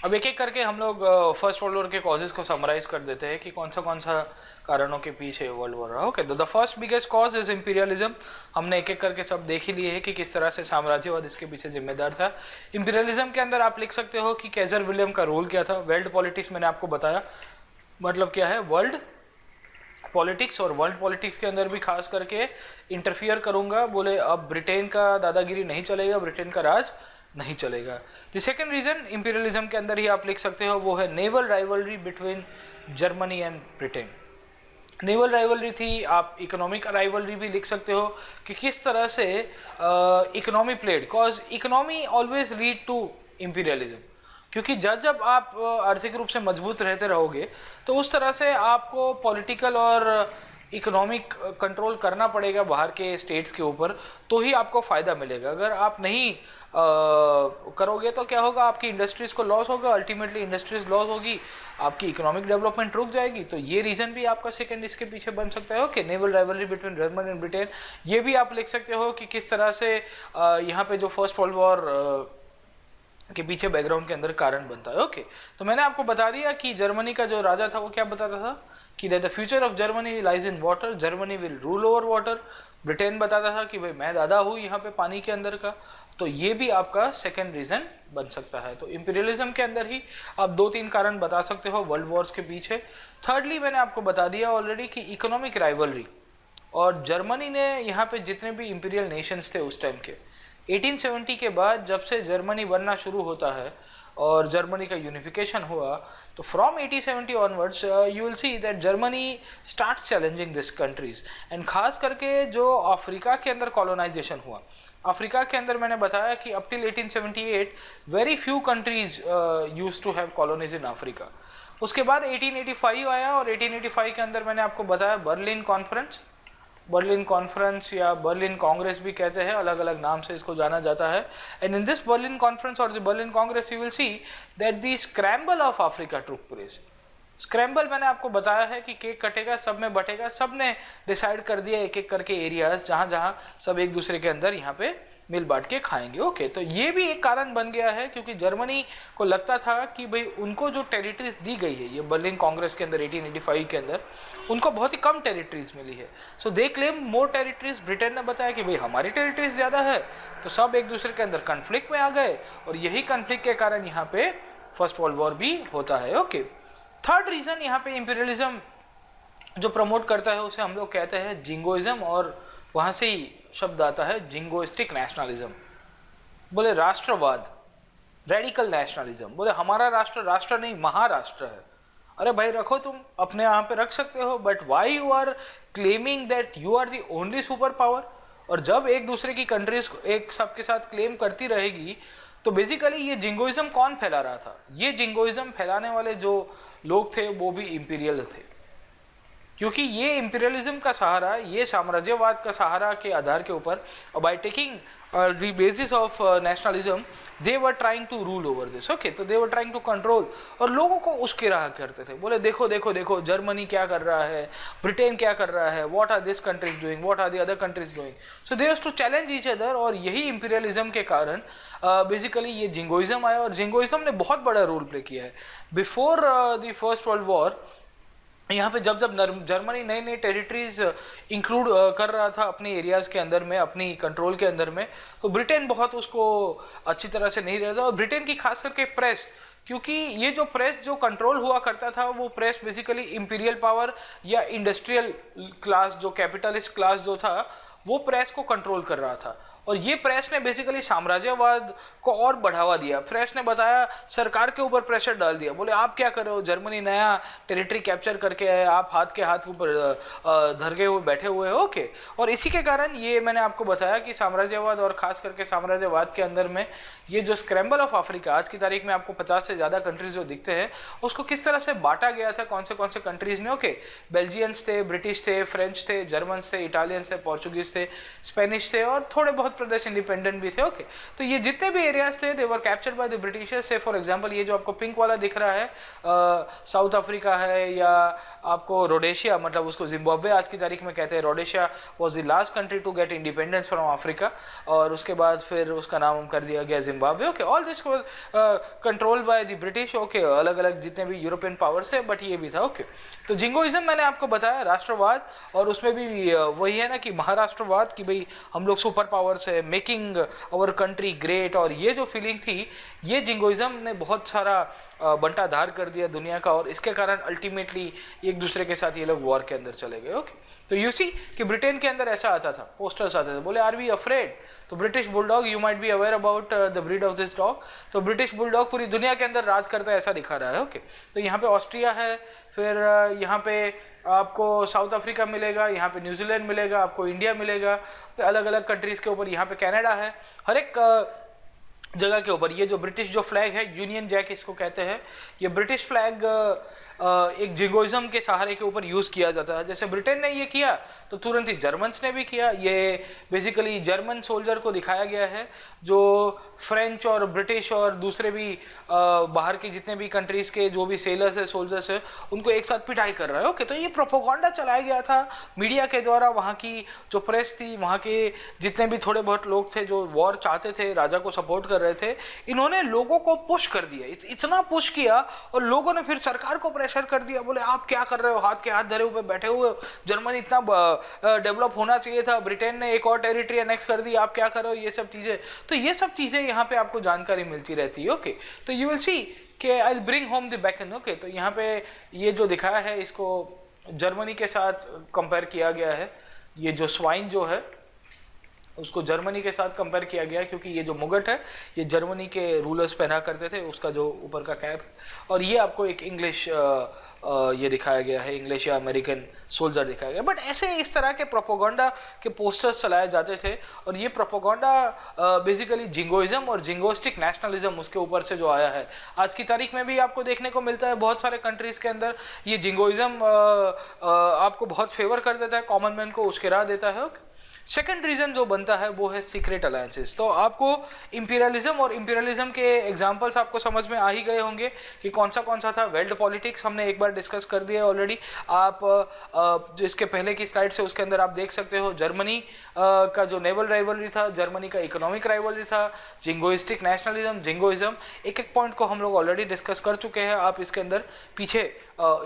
अब एक एक करके हम लोग फर्स्ट वर्ल्ड वॉर के कॉजेज को समराइज कर देते हैं कि कौन सा कारणों के पीछे वर्ल्ड वॉर रहा। ओके, तो the first biggest cause is imperialism. हमने एक एक करके सब देख ही लिए है कि किस तरह से साम्राज्यवाद इसके पीछे जिम्मेदार था। इंपीरियलिज्म के अंदर आप लिख सकते हो कि कैजर विलियम का रोल क्या था। वर्ल्ड पॉलिटिक्स मैंने आपको बताया मतलब क्या है, वर्ल्ड पॉलिटिक्स, और वर्ल्ड पॉलिटिक्स के अंदर भी खास करके इंटरफियर करूंगा। बोले अब ब्रिटेन का दादागिरी नहीं चलेगा, ब्रिटेन का राज नहीं चलेगा। द सेकेंड रीजन इंपीरियलिज्म के अंदर ही आप लिख सकते हो वो है naval rivalry between Germany and Britain. Naval rivalry थी, आप इकोनॉमिक राइवलरी भी लिख सकते हो कि किस तरह से economy played, cause economy always lead to imperialism. क्योंकि जब जब आप आर्थिक रूप से मजबूत रहते रहोगे तो उस तरह से आपको पॉलिटिकल और इकोनॉमिक कंट्रोल करना पड़ेगा बाहर के स्टेट्स के ऊपर, तो ही आपको फ़ायदा मिलेगा। अगर आप नहीं करोगे तो क्या होगा, आपकी इंडस्ट्रीज को लॉस होगा, अल्टीमेटली इंडस्ट्रीज लॉस होगी, आपकी इकोनॉमिक डेवलपमेंट रुक जाएगी। तो ये रीज़न भी आपका सेकंड इसके पीछे बन सकता है। Okay, naval rivalry between Germany and Britain, ये भी आप लिख सकते हो कि किस तरह से यहाँ पे जो फर्स्ट वर्ल्ड वॉर के पीछे बैकग्राउंड के अंदर कारण बनता है। ओके, तो मैंने आपको बता दिया कि जर्मनी का जो राजा था वो क्या बताता था कि the future of Germany lies in water, Germany will rule over water. Britain बताता था कि भाई मैं दादा हूँ यहाँ पे पानी के अंदर का। तो ये भी आपका सेकेंड रीजन बन सकता है। तो इंपीरियलिज्म के अंदर ही आप 2-3 कारण बता सकते हो वर्ल्ड वॉर्स के पीछे। थर्डली मैंने आपको बता दिया ऑलरेडी कि इकोनॉमिक राइवलरी, और जर्मनी ने यहाँ पे जितने भी इंपीरियल नेशंस थे उस टाइम के 1870 के बाद जब से जर्मनी बनना शुरू होता है और जर्मनी का यूनिफिकेशन हुआ, तो from 1870 onwards you will see that Germany start challenging this countries. And खास करके जो अफ्रीका के अंदर कॉलोनाइजेशन हुआ, अफ्रीका के अंदर मैंने बताया कि up till 1878 very few countries used to have colonies in Africa. उसके बाद 1885 आया, और 1885 के अंदर मैंने आपको बताया बर्लिन कॉन्फ्रेंस, बर्लिन कॉन्फ्रेंस या बर्लिन कांग्रेस भी कहते हैं, अलग अलग नाम से इसको जाना जाता है। And in this Berlin conference और the Berlin Congress you will see that the scramble of Africa took place. Scramble मैंने आपको बताया है कि केक कटेगा, सब में बटेगा, सब ने डिसाइड कर दिया एक एक करके एरियाज जहाँ जहाँ सब एक दूसरे के अंदर यहाँ पे मिल बांट के खाएंगे। ओके, तो ये भी एक कारण बन गया है क्योंकि जर्मनी को लगता था कि भाई उनको जो टेरिटरीज दी गई है ये बर्लिन कांग्रेस के अंदर 1885 के अंदर, उनको बहुत ही कम टेरिटरीज मिली है। So they claim more territories. Britain ने बताया कि भाई हमारी टेरिटरीज ज़्यादा है, तो सब एक दूसरे के अंदर कन्फ्लिक्ट में आ गए, और यही कन्फ्लिक्ट के कारण यहाँ पे फर्स्ट वर्ल्ड वॉर भी होता है। ओके, थर्ड रीज़न यहाँ पे इंपीरियलिज्म जो प्रमोट करता है उसे हम लोग कहते हैं जिंगोइज्म, और वहाँ से ही शब्द आता है जिंगोइस्टिक नेशनलिज्म। बोले राष्ट्रवाद, रेडिकल नेशनलिज्म, बोले हमारा राष्ट्र राष्ट्र नहीं महाराष्ट्र है। अरे भाई रखो, तुम अपने यहाँ पे रख सकते हो, but why you are claiming that you are the only super power. और जब एक दूसरे की कंट्रीज एक सबके साथ क्लेम करती रहेगी, तो बेसिकली ये जिंगोइज्म कौन फैला रहा था? ये जिंगोइज्म फैलाने वाले जो लोग थे वो भी इंपीरियल थे, क्योंकि ये इंपीरियलिज्म का सहारा, ये साम्राज्यवाद का सहारा के आधार के ऊपर, by taking the basis of nationalism they were trying to rule over this. Okay, तो they were trying to control, और लोगों को उसके रहा करते थे। बोले देखो देखो देखो जर्मनी क्या कर रहा है, ब्रिटेन क्या कर रहा है, what are this countries doing, what are the other countries doing. So they have to challenge each other, और यही इंपीरियलिज्म के कारण बेसिकली ये जिंगोइज्म आया, और जिंगोइज्म ने बहुत बड़ा रोल प्ले किया है। Before the first world war यहाँ पे जब जब जर्मनी नई नई टेरिटरीज इंक्लूड कर रहा था अपने एरियाज़ के अंदर में, अपनी कंट्रोल के अंदर में, तो ब्रिटेन बहुत उसको अच्छी तरह से नहीं रहता। और ब्रिटेन की खास करके प्रेस, क्योंकि ये जो प्रेस जो कंट्रोल हुआ करता था वो प्रेस बेसिकली इंपीरियल पावर या इंडस्ट्रियल क्लास, जो कैपिटलिस्ट क्लास जो था, वो प्रेस को कंट्रोल कर रहा था। और ये प्रेस ने बेसिकली साम्राज्यवाद को और बढ़ावा दिया। प्रेस ने बताया, सरकार के ऊपर प्रेशर डाल दिया, बोले आप क्या कर रहे हो, जर्मनी नया टेरिटरी कैप्चर करके आए, आप हाथ के हाथ ऊपर धर हुए बैठे हुए हो। ओके, और इसी के कारण ये मैंने आपको बताया कि साम्राज्यवाद, और खास करके साम्राज्यवाद के अंदर में ये जो स्क्रैम्बल ऑफ अफ्रीका, आज की तारीख में आपको 50 से ज़्यादा कंट्रीज जो दिखते हैं, उसको किस तरह से बांटा गया था, कौन से कंट्रीज ने। ओके, बेल्जियंस थे, ब्रिटिश थे, फ्रेंच थे, जर्मन्स थे, इटालियंस थे, पोर्चुगीज थे, स्पेनिश थे, और थोड़े बहुत प्रदेश इंडिपेंडेंट भी थे। ओके, तो ये जितने भी एरियाज थे दे वर कैप्चर्ड बाय द ब्रिटिशर्स। से फॉर एग्जांपल ये जो आपको पिंक वाला दिख रहा है साउथ अफ्रीका है, या आपको रोडेशिया, मतलब उसको जिम्बाब्वे आज की तारीख में कहते हैं। Rhodesia was the last country to get independence from Africa, और उसके बाद फिर उसका नाम कर दिया गया Zimbabwe. Okay, all this was control by the British. Okay, अलग अलग जितने भी यूरोपियन पावर्स है, बट ये भी था। ओके, तो जिंगोइज्म मैंने आपको बताया राष्ट्रवाद, और उसमें भी वही है ना कि महाराष्ट्रवाद की भाई हम लोग सुपर पावर्स है, मेकिंग आवर कंट्री ग्रेट, और ये जो फीलिंग थी ये जिंगोइज्म ने बहुत सारा बंटाधार कर दिया दुनिया का, और इसके कारण अल्टीमेटली एक दूसरे के साथ ये लोग वॉर के अंदर चले गए। ओके, तो यू सी कि ब्रिटेन के अंदर ऐसा आता था, पोस्टर्स आते थे, बोले आर वी अफ्रेड, तो British bulldog, you might be aware about the breed of this dog, तो ब्रिटिश बुलडॉग पूरी दुनिया के अंदर राज करता है ऐसा दिखा रहा है। ओके, तो यहाँ पे ऑस्ट्रिया है, फिर यहाँ पे आपको साउथ अफ्रीका मिलेगा, यहाँ पे न्यूजीलैंड मिलेगा, आपको इंडिया मिलेगा, अलग अलग कंट्रीज के ऊपर, यहाँ पे कनाडा है, हर एक जगह के ऊपर ये जो ब्रिटिश जो फ्लैग है, यूनियन जैक इसको कहते हैं, ये ब्रिटिश फ्लैग एक जिंगोइज्म के सहारे के ऊपर यूज किया जाता है। जैसे ब्रिटेन ने ये किया तो तुरंत ही जर्मन्स ने भी किया। ये बेसिकली जर्मन सोल्जर को दिखाया गया है जो फ्रेंच और ब्रिटिश और दूसरे भी बाहर के जितने भी कंट्रीज के जो भी सेलर्स है, सोल्जर्स है, उनको एक साथ पिटाई कर रहा है। ओके, तो ये प्रोपोगंडा चलाया गया था मीडिया के द्वारा, वहाँ की जो प्रेस थी, वहाँ के जितने भी थोड़े बहुत लोग थे जो वॉर चाहते थे, राजा को सपोर्ट कर रहे थे, इन्होंने लोगों को पुश कर दिया, इतना पुश किया, और लोगों ने फिर सरकार को प्रेशर कर दिया, बोले आप क्या कर रहे हो, हाथ के हाथ धरे हुए बैठे हुए, जर्मनी इतना डेवलप होना चाहिए था, ब्रिटेन ने एक और टेरिटरी एनेक्स कर दी, आप क्या कर रहे हो, ये सब चीजें। तो ये सब चीजें यहाँ पे आपको जानकारी मिलती रहती है। ओके, तो यू विल सी कि I will bring home the bacon. Okay, तो यहाँ पे ये जो दिखाया है इसको जर्मनी के साथ कंपेयर किया गया है, ये जो स्वाइन जो है उसको जर्मनी के साथ कंपेयर किया गया, क्योंकि ये जो मुगट है ये जर्मनी के रूलर्स पहना करते थे, उसका जो ऊपर का कैप, और ये आपको एक इंग्लिश ये दिखाया गया है, इंग्लिश या अमेरिकन सोल्जर दिखाया गया। बट ऐसे इस तरह के प्रोपोगंडा के पोस्टर्स चलाए जाते थे, और ये प्रोपोगंडा बेसिकली जिंगोइज्म और जिंगोस्टिक नेशनलिज्म उसके ऊपर से जो आया है, आज की तारीख में भी आपको देखने को मिलता है बहुत सारे कंट्रीज के अंदर। ये जिंगोइज्म आपको बहुत फेवर कर देता है, कॉमन मैन को उश्केरा देता है। सेकेंड रीजन जो बनता है वो है सीक्रेट अलायंसेस। तो आपको इंपीरियलिज्म और इंपीरियलिज्म के एग्जांपल्स आपको समझ में आ ही गए होंगे कि कौन सा था। वर्ल्ड पॉलिटिक्स हमने एक बार डिस्कस कर दिया ऑलरेडी, आप जो इसके पहले की स्लाइड से उसके अंदर आप देख सकते हो, जर्मनी का जो नेवल राइवलरी था, जर्मनी का इकोनॉमिक राइवलरी था, जिंगोइस्टिक नेशनलिज्म, जिंगोइज्म, एक एक पॉइंट को हम लोग ऑलरेडी डिस्कस कर चुके हैं। आप इसके अंदर पीछे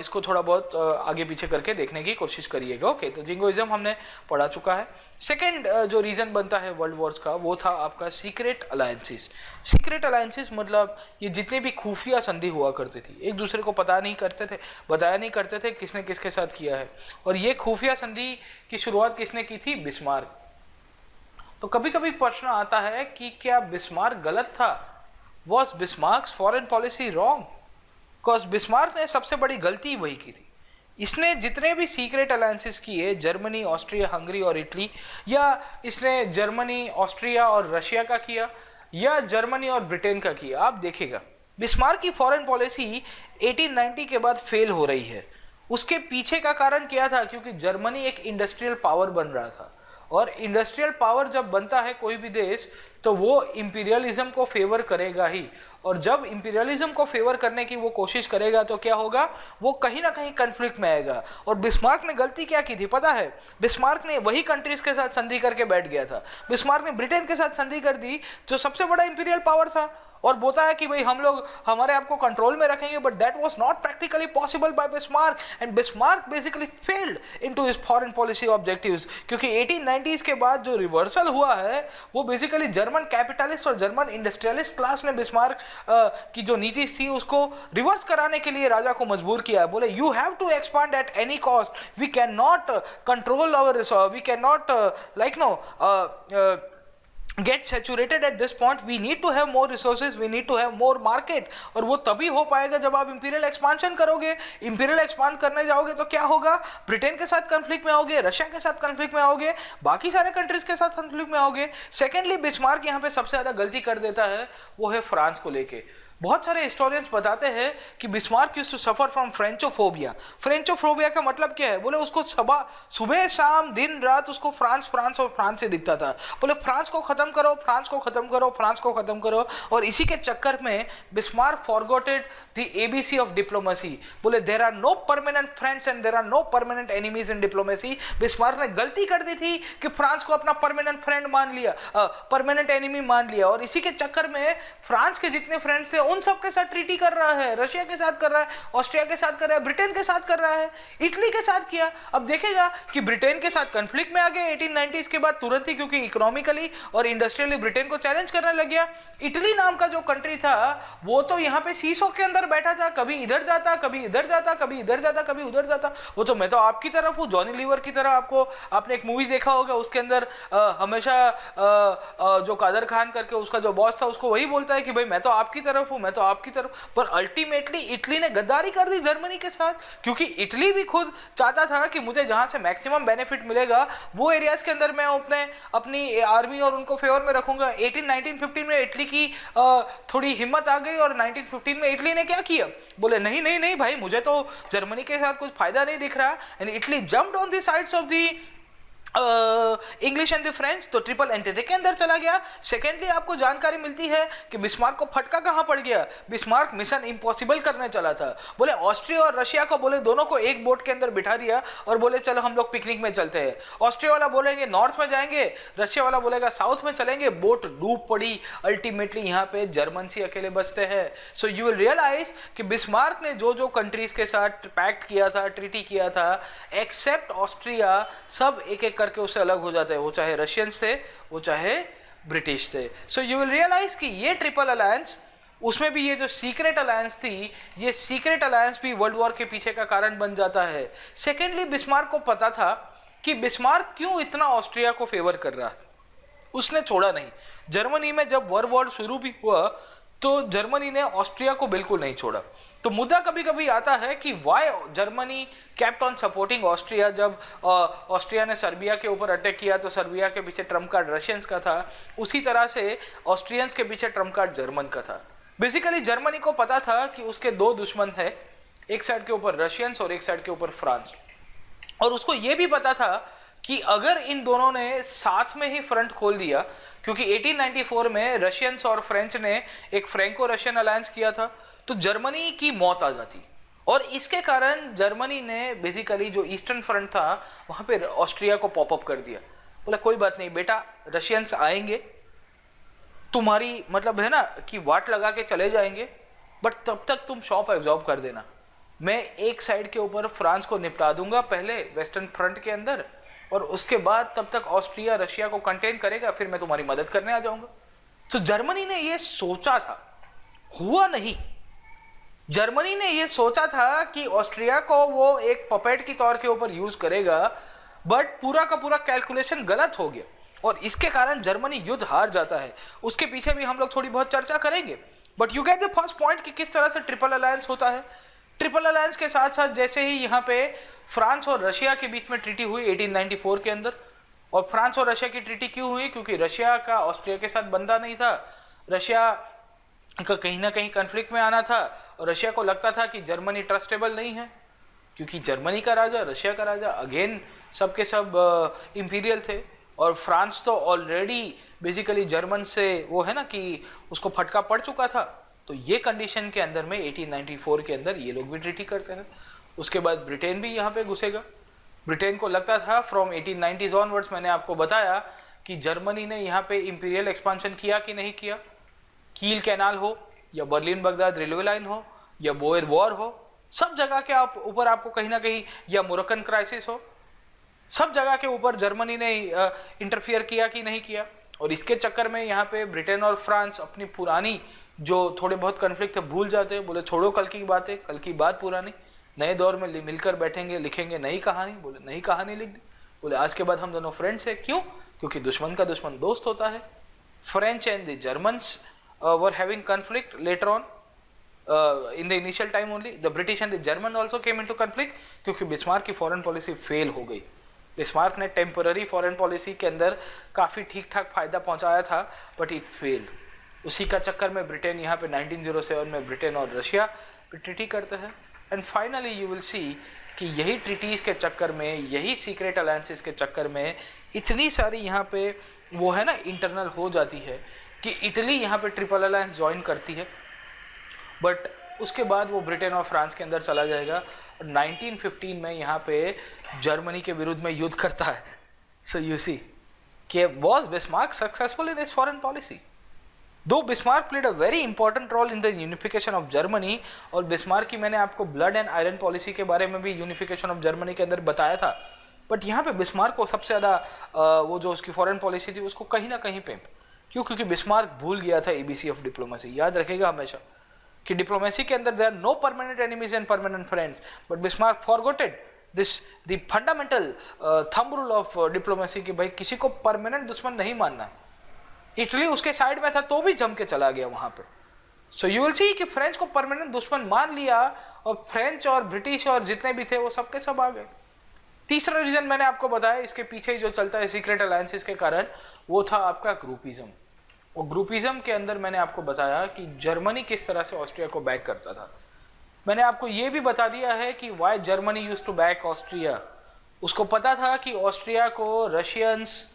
इसको थोड़ा बहुत आगे पीछे करके देखने की कोशिश करिएगा। ओके, तो जिंगोइज्म हमने पढ़ा चुका है। सेकेंड जो रीजन बनता है वर्ल्ड वॉर्स का वो था आपका सीक्रेट अलायंसेस। सीक्रेट अलायंसेस मतलब ये जितने भी खुफिया संधि हुआ करती थी, एक दूसरे को पता नहीं करते थे, बताया नहीं करते थे किसने किसके साथ किया है। और ये खुफिया संधि की शुरुआत किसने की थी? बिस्मार्क। तो कभी कभी प्रश्न आता है कि क्या बिस्मार्क गलत था? Was Bismarck's foreign policy wrong? Because Bismarck ने सबसे बड़ी गलती वही की थी। इसने जितने भी सीक्रेट अलायंसेस किए, जर्मनी, ऑस्ट्रिया, हंगरी और इटली, या इसने जर्मनी, ऑस्ट्रिया और रशिया का किया, या जर्मनी और ब्रिटेन का किया, आप देखिएगा बिस्मार्क की फॉरेन पॉलिसी 1890 के बाद फेल हो रही है। उसके पीछे का कारण क्या था? क्योंकि जर्मनी एक इंडस्ट्रियल पावर बन रहा था, और इंडस्ट्रियल पावर जब बनता है कोई भी देश तो वो इंपीरियलिज्म को फेवर करेगा ही, और जब इंपीरियलिज्म को फेवर करने की वो कोशिश करेगा तो क्या होगा? वो कहीं ना कहीं कन्फ्लिक्ट में आएगा। और बिस्मार्क ने गलती क्या की थी पता है? बिस्मार्क ने वही कंट्रीज के साथ संधि करके बैठ गया था। बिस्मार्क ने ब्रिटेन के साथ संधि कर दी जो सबसे बड़ा इंपीरियल पावर था, और बोलता है कि भाई हम लोग हमारे आप को कंट्रोल में रखेंगे, but that was not practically possible by Bismarck, and Bismarck basically failed into his foreign policy objectives. क्योंकि 1890s के बाद जो रिवर्सल हुआ है वो बेसिकली जर्मन कैपिटलिस्ट और जर्मन इंडस्ट्रियलिस्ट क्लास ने बिस्मार्क की जो नीति थी उसको रिवर्स कराने के लिए राजा को मजबूर किया है। बोले you have to expand at any cost, we can not control our, we can not like no get saturated at this point, we need to have more resources, we need to have more market। और वो तभी हो पाएगा जब आप imperial expansion करोगे। Imperial expand करने जाओगे तो क्या होगा? ब्रिटेन के साथ कंफ्लिक्ट में आओगे, रशिया के साथ कंफ्लिक्ट में आओगे, बाकी सारे कंट्रीज के साथ कंफ्लिक्ट में आओगे। सेकेंडली बिस्मार्क यहाँ पे सबसे ज्यादा गलती कर देता है, वो है फ्रांस को लेके। बहुत सारे हिस्टोरियंस बताते हैं कि Bismarck used to suffer from Francophobia. Francophobia का मतलब क्या है? बोले उसको सुबह शाम दिन रात उसको फ्रांस फ्रांस और फ्रांस से दिखता था। बोले फ्रांस को खत्म करो, फ्रांस को खत्म करो, फ्रांस को खत्म करो। और इसी के चक्कर में Bismarck forgotted the ABC of diplomacy. बोले there are no permanent friends and there are no permanent enemies in diplomacy. Bismarck ने गलती कर दी थी कि फ्रांस को अपना परमानेंट फ्रेंड मान लिया, परमानेंट एनिमी मान लिया, और इसी के चक्कर में फ्रांस के जितने फ्रेंड्स थे उन सब के साथ ट्रीटी कर रहा है। रशिया के साथ कर रहा है, ऑस्ट्रिया के साथ कर रहा है, ब्रिटेन के साथ कर रहा है, इटली के साथ किया। अब देखेगा कि ब्रिटेन के साथ कन्फ्लिक्ट में आ गया 1890s के बाद तुरंत ही, क्योंकि इकोनॉमिकली और इंडस्ट्रियली ब्रिटेन को चैलेंज करने लग गया। इटली नाम का जो कंट्री था वो तो यहाँ पे सीसो के अंदर बैठा था, कभी इधर जाता, कभी इधर जाता, कभी इधर जाता, कभी उधर जाता। वो तो मैं तो आपकी तरफ हूँ, जॉनी लीवर की तरह। आपने एक मूवी देखा होगा, उसके अंदर हमेशा जो कादर खान करके उसका जो बॉस था उसको वही बोलता है कि भाई मैं तो आपकी तरफ हूँ, मैं तो आपकी तरफ। पर अल्टीमेटली इटली ने गद्दारी कर दी जर्मनी के साथ, क्योंकि इटली भी खुद चाहता था कि मुझे जहां से मैक्सिमम बेनिफिट मिलेगा वो एरियाज के अंदर मैं अपनी आर्मी और उनको फेवर में रखूंगा। 1915 में इटली की थोड़ी हिम्मत आ गई और 1915 में इटली ने क्या किया? बोले नहीं नहीं नहीं भाई, मुझे तो जर्मनी के साथ कुछ फायदा नहीं दिख रहा। And Italy jumped on the sides of the English and the French, तो ट्रिपल एंटेटे के अंदर चला गया। सेकेंडली आपको जानकारी मिलती है कि बिस्मार्क को फटका कहां पड़ गया? बिस्मार्क मिशन इम्पॉसिबल करने चला था। बोले ऑस्ट्रिया और रशिया को, बोले दोनों को एक बोट के अंदर बिठा दिया और बोले चलो हम लोग पिकनिक में चलते हैं। ऑस्ट्रिया वाला बोलेंगे नॉर्थ में जाएंगे, रशिया वाला बोलेगा साउथ में चलेंगे। बोट डूब पड़ी। अल्टीमेटली यहाँ पे जर्मन सी अकेले बचते हैं। सो यू विल रियलाइज कि बिस्मार्क ने जो जो कंट्रीज के साथ पैक्ट किया था, ट्रीटी किया था, एक्सेप्ट ऑस्ट्रिया, सब एक एक करके उससे अलग हो जाते हैं। वो चाहे रशियंस थे, वो चाहे ब्रिटिश थे। सो यू विल रियलाइज कि ये ट्रिपल अलायंस, उसमें भी ये जो सीक्रेट अलायंस थी, ये सीक्रेट अलायंस भी वर्ल्ड वॉर के पीछे का कारण बन जाता है। सेकेंडली बिस्मार्क को पता था कि बिस्मार्क क्यों इतना ऑस्ट्रिया को फेवर कर रहा है, उसने छोड़ा नहीं। जर्मनी में जब वर्ल्ड वॉर शुरू भी हुआ तो जर्मनी ने ऑस्ट्रिया को बिल्कुल नहीं छोड़ा। तो मुद्दा कभी कभी आता है कि why Germany kept on supporting Austria. जब ऑस्ट्रिया ने सर्बिया के ऊपर अटैक किया तो सर्बिया के पीछे ट्रम्प कार्ड रशियंस का था, उसी तरह से ऑस्ट्रियंस के पीछे ट्रम्प कार्ड जर्मन का था। बेसिकली जर्मनी को पता था कि उसके दो दुश्मन है, एक साइड के ऊपर रशियंस और एक साइड के ऊपर फ्रांस। और उसको यह भी पता था कि अगर इन दोनों ने साथ में ही फ्रंट खोल दिया, क्योंकि 1894 में रशियंस और फ्रेंच ने एक फ्रैंको रशियन अलायंस किया था, तो जर्मनी की मौत आ जाती। और इसके कारण जर्मनी ने बेसिकली जो ईस्टर्न फ्रंट था वहां पे ऑस्ट्रिया को पॉपअप कर दिया। बोला कोई बात नहीं बेटा, रशियंस आएंगे, तुम्हारी मतलब है ना कि वाट लगा के चले जाएंगे, बट तब तक तुम शॉप एब्जॉर्ब कर देना। मैं एक साइड के ऊपर फ्रांस को निपटा दूंगा पहले वेस्टर्न फ्रंट के अंदर, और उसके बाद तब तक ऑस्ट्रिया रशिया को कंटेन करेगा, फिर मैं तुम्हारी मदद करने आ जाऊंगा। तो जर्मनी ने ये सोचा था, हुआ नहीं। जर्मनी ने ये सोचा था कि ऑस्ट्रिया को वो एक पपेट की तौर के ऊपर यूज करेगा, बट पूरा का पूरा कैलकुलेशन गलत हो गया और इसके कारण जर्मनी युद्ध हार जाता है। उसके पीछे भी हम लोग थोड़ी बहुत चर्चा करेंगे, but you get the first point कि किस तरह से ट्रिपल अलायंस होता है। ट्रिपल अलायंस के साथ साथ जैसे ही यहाँ पे फ्रांस और रशिया के बीच में ट्रीटी हुई 1894 के अंदर, और फ्रांस और रशिया की ट्रीटी क्यों हुई? क्योंकि रशिया का ऑस्ट्रिया के साथ बंधा नहीं था, रशिया का कहीं ना कहीं कन्फ्लिक्ट में आना था, और रशिया को लगता था कि जर्मनी ट्रस्टेबल नहीं है, क्योंकि जर्मनी का राजा, रशिया का राजा अगेन सबके सब इंपीरियल थे, और फ्रांस तो ऑलरेडी बेसिकली जर्मन से वो है ना कि उसको फटका पड़ चुका था। तो ये कंडीशन के अंदर में 1894 के अंदर ये लोग भी ट्रीटी करते हैं। उसके बाद ब्रिटेन भी यहाँ पे घुसेगा। ब्रिटेन को लगता था फ्रॉम 1890s ऑनवर्ड्स, मैंने आपको बताया कि जर्मनी ने यहाँ पे इंपीरियल एक्सपांशन किया कि नहीं किया। कील कैनाल हो या बर्लिन बगदाद रेलवे लाइन हो या बोयर वॉर हो, सब जगह के ऊपर आपको कहीं ना कहीं, या मोरक्कन क्राइसिस हो, सब जगह के ऊपर जर्मनी ने इंटरफियर किया कि नहीं किया। और इसके चक्कर में यहाँ पे ब्रिटेन और फ्रांस अपनी पुरानी जो थोड़े बहुत कन्फ्लिक्ट है भूल जाते हैं। बोले छोड़ो कल की बातें, कल की बात पुरानी, नए दौर में मिलकर बैठेंगे, लिखेंगे नई कहानी। बोले नई कहानी लिख दी। बोले आज के बाद हम दोनों फ्रेंड्स हैं। क्यों? क्योंकि दुश्मन का दुश्मन दोस्त होता है। French and the Germans were having conflict later on in the initial time only. The British and the German also came into conflict क्योंकि बिस्मार्क की फॉरेन पॉलिसी फेल हो गई। बिस्मार्क ने टेम्पररी फॉरेन पॉलिसी के अंदर काफ़ी ठीक ठाक फायदा पहुंचाया था, बट इट फेल्ड। उसी का चक्कर में ब्रिटेन यहाँ पे 1907 में ब्रिटेन और रशिया पे ट्रीटी करते हैं। एंड फाइनली यू विल सी कि यही ट्रीटीज़ के चक्कर में, यही सीक्रेट अलायंसेस के चक्कर में इतनी सारी यहाँ पे वो है ना इंटरनल हो जाती है कि इटली यहाँ पे ट्रिपल अलायंस ज्वाइन करती है, बट उसके बाद वो ब्रिटेन और फ्रांस के अंदर चला जाएगा और 1915 में यहाँ पे जर्मनी के विरुद्ध में युद्ध करता है। सो यू सी कि was Bismarck successful in his foreign policy? Though Bismarck played a very important role in the unification of Germany, और बिस्मार्क की मैंने आपको ब्लड एंड आयरन पॉलिसी के बारे में भी यूनिफिकेशन ऑफ जर्मनी के अंदर बताया था, बट यहाँ पे बिस्मार्क को सबसे ज़्यादा वो जो उसकी फॉरेन पॉलिसी थी उसको कहीं ना कहीं पे क्यों, क्योंकि बिस्मार्क भूल गया था एबीसी ऑफ डिप्लोमेसी। याद रखेगा हमेशा कि डिप्लोमेसी के अंदर there are no permanent enemies and permanent friends, but Bismarck forgotted this the fundamental thumb rule of diplomacy कि भाई किसी को परमानेंट दुश्मन नहीं मानना। इटली उसके साइड में था तो भी जम के चला गया वहां पे। सो यू विल सी कि फ्रेंच को परमानेंट दुश्मन मान लिया और फ्रेंच और ब्रिटिश और जितने भी थे वो सबके सब आ गए। तीसरा रीजन मैंने आपको बताया इसके पीछे जो चलता है सीक्रेट अलायंसेस के कारण, वो था आपका ग्रुपिज्म। और ग्रुपिज्म के अंदर मैंने आपको बताया कि जर्मनी किस तरह से ऑस्ट्रिया को बैक करता था। मैंने आपको ये भी बता दिया है कि why Germany used to back Austria. उसको पता था कि ऑस्ट्रिया को रशियंस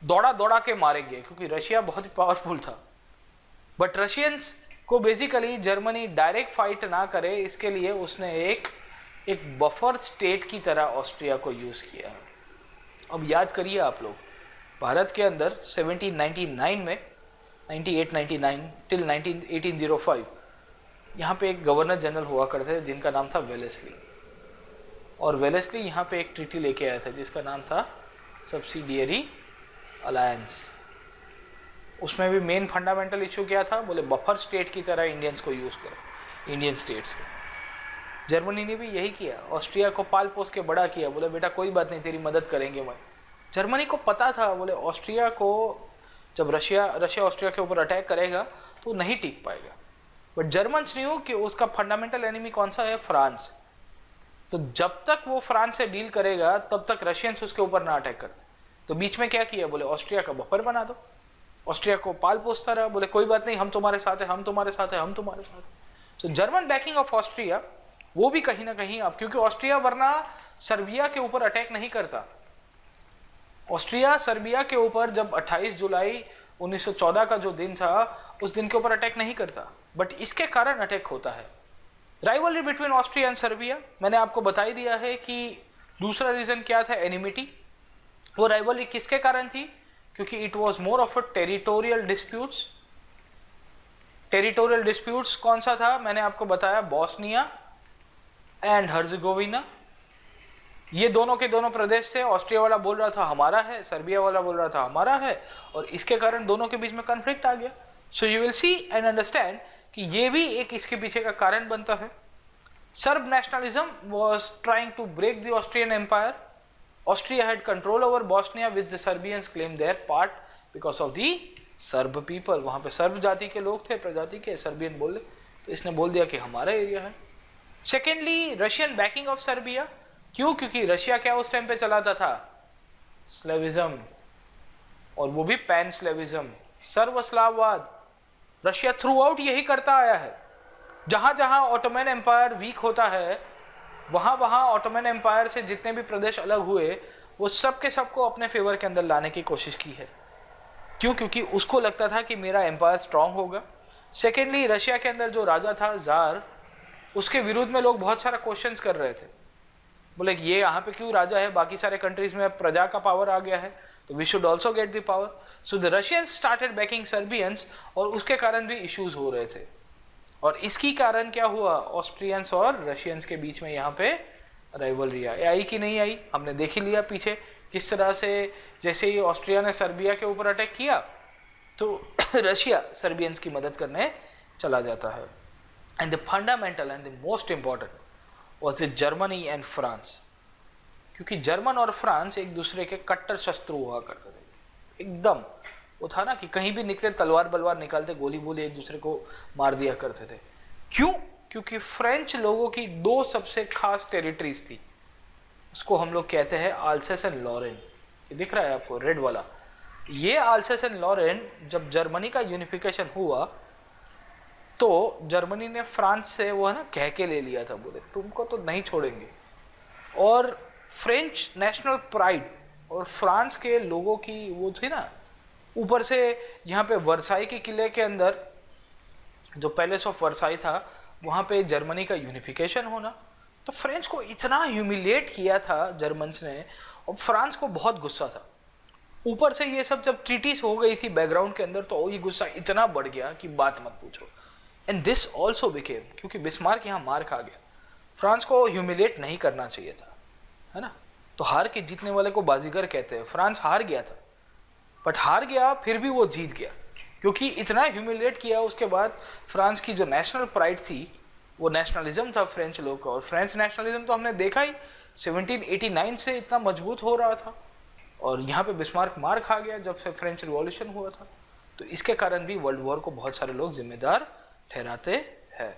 दौड़ा दौड़ा के मारेंगे क्योंकि रशिया बहुत ही पावरफुल था, बट रशियंस को बेसिकली जर्मनी डायरेक्ट फाइट ना करे इसके लिए उसने एक बफर स्टेट की तरह ऑस्ट्रिया को यूज किया। अब याद करिए आप लोग, भारत के अंदर 1799 में 98-99 टिल 1805 यहाँ पे एक गवर्नर जनरल हुआ करते थे जिनका नाम था वेलेस्ली, और वेलेस्ली यहाँ पे एक ट्रीटी लेके आया था जिसका नाम था सब्सिडियरी अलायंस। उसमें भी मेन फंडामेंटल इशू क्या था, बोले बफर स्टेट की तरह इंडियंस को यूज करो, इंडियन स्टेट्स को। जर्मनी ने भी यही किया, ऑस्ट्रिया को पाल पोस के बड़ा किया, बोले बेटा कोई बात नहीं तेरी मदद करेंगे। मैं जर्मनी को पता था बोले ऑस्ट्रिया को जब रशिया ऑस्ट्रिया के ऊपर अटैक करेगा तो नहीं टिक पाएगा, बट जर्मन्स न्यू कि उसका फंडामेंटल एनिमी कौन सा है, फ्रांस। तो जब तक वो फ्रांस से डील करेगा तब तक रशियंस उसके ऊपर ना अटैक करते। तो बीच में क्या किया, बोले ऑस्ट्रिया का बफर बना दो, ऑस्ट्रिया को पाल पोसता रहा, बोले कोई बात नहीं हम तुम्हारे साथ है, हम तुम्हारे साथ है, हम तुम्हारे साथ है। तो जर्मन बैकिंग ऑफ ऑस्ट्रिया वो भी कहीं ना कहीं अब, क्योंकि ऑस्ट्रिया वरना सर्बिया के ऊपर अटैक नहीं करता। ऑस्ट्रिया सर्बिया के ऊपर जब 28 जुलाई 1914 का जो दिन था उस दिन के ऊपर अटैक नहीं करता, बट इसके कारण अटैक होता है। Rivalry between Austria and Serbia मैंने आपको बता ही दिया है कि दूसरा रीजन क्या था, एनिमिटी। वो राइवलरी किसके कारण थी, क्योंकि it was more of a territorial disputes. Territorial disputes कौन सा था, मैंने आपको बताया बॉस्निया एंड हर्जेगोविना। ये दोनों के दोनों प्रदेश थे, ऑस्ट्रिया वाला बोल रहा था हमारा है, सर्बिया वाला बोल रहा था हमारा है, और इसके कारण दोनों के बीच में कॉन्फ्लिक्ट आ गया। So you will C and understand कि ये भी एक इसके पीछे का कारण बनता है। Serb nationalism was trying to break the Austrian empire. Austria had control over Bosnia with the Serbians claimed their part because of the Serb people। वहाँ पे सर्ब जाति के लोग थे, प्रजाति के, सर्बियन बोले, तो इसने बोल दिया कि हमारा एरिया है। Secondly Russian banking of Serbia, क्यों, क्योंकि रशिया क्या उस टाइम पे चलाता था, स्लेविज्म, और वो भी पैन स्लेविज्म, सर्वस्लाववाद। रशिया थ्रू आउट यही करता आया है। जहां जहां ऑटोमन एम्पायर वीक होता है वहां वहां ऑटोमन एम्पायर से जितने भी प्रदेश अलग हुए वो सब के सबको अपने फेवर के अंदर लाने की कोशिश की है। क्यों, क्योंकि उसको लगता था कि मेरा एम्पायर स्ट्रांग होगा। सेकेंडली रशिया के अंदर जो राजा था जार, उसके विरुद्ध में लोग बहुत सारा क्वेश्चंस कर रहे थे, बोले ये यहाँ पे क्यों राजा है, बाकी सारे कंट्रीज में प्रजा का पावर आ गया है, तो we should also get the power. So the Russians started backing Serbians, और उसके कारण भी इश्यूज हो रहे थे। और इसकी कारण क्या हुआ, ऑस्ट्रियंस और रशियंस के बीच में यहाँ पे राइवलरी आई कि नहीं आई, हमने देख ही लिया पीछे किस तरह से। जैसे ही ऑस्ट्रिया ने सर्बिया के ऊपर अटैक किया तो रशिया सर्बियंस की मदद करने चला जाता है। And the fundamental and the most important was the Germany and France, क्योंकि जर्मन और फ्रांस एक दूसरे के कट्टर शत्रु हुआ करते थे एकदम। वो था ना कि कहीं भी निकले तलवार बलवार निकालते, गोली बोली एक दूसरे को मार दिया करते थे। क्यों, क्योंकि फ्रेंच लोगों की दो सबसे खास टेरिटरीज थी, उसको हम लोग कहते हैं आल्सेस एंड लॉरेन। ये दिख रहा है आपको रेड वाला, ये अल्सेस लॉरेन जब जर्मनी का यूनिफिकेशन हुआ तो जर्मनी ने फ्रांस से वो है ना कह के ले लिया था, बोले तुमको तो नहीं छोड़ेंगे। और फ्रेंच नेशनल प्राइड और फ्रांस के लोगों की वो थी ना, ऊपर से यहाँ पे वर्साई के किले के अंदर जो पैलेस ऑफ वर्साई था वहाँ पे जर्मनी का यूनिफिकेशन होना, तो फ्रेंच को इतना ह्यूमिलिएट किया था जर्मन्स ने, और फ्रांस को बहुत गुस्सा था। ऊपर से ये सब जब ट्रीटीज हो गई थी बैकग्राउंड के अंदर, तो ये गुस्सा इतना बढ़ गया कि बात मत पूछो। एंड दिस ऑल्सो बिकेम, क्योंकि बिस्मार्क यहाँ मार खा गया, फ्रांस को ह्यूमिलेट नहीं करना चाहिए था, है ना। तो हार के जीतने वाले को बाजीगर कहते हैं। फ्रांस हार गया था, बट हार गया फिर भी वो जीत गया, क्योंकि इतना ह्यूमिलेट किया। उसके बाद फ्रांस की जो नेशनल प्राइड थी, वो नेशनलिज्म था फ्रेंच लोग का, और फ्रेंच नेशनलिज्म तो हमने देखा ही 1789 से इतना मजबूत हो रहा था, और यहाँ पे बिस्मार्क मार खा गया जब से फ्रेंच रिवॉल्यूशन हुआ था। तो इसके कारण भी वर्ल्ड वॉर को बहुत सारे लोग जिम्मेदार ठहराते हैं।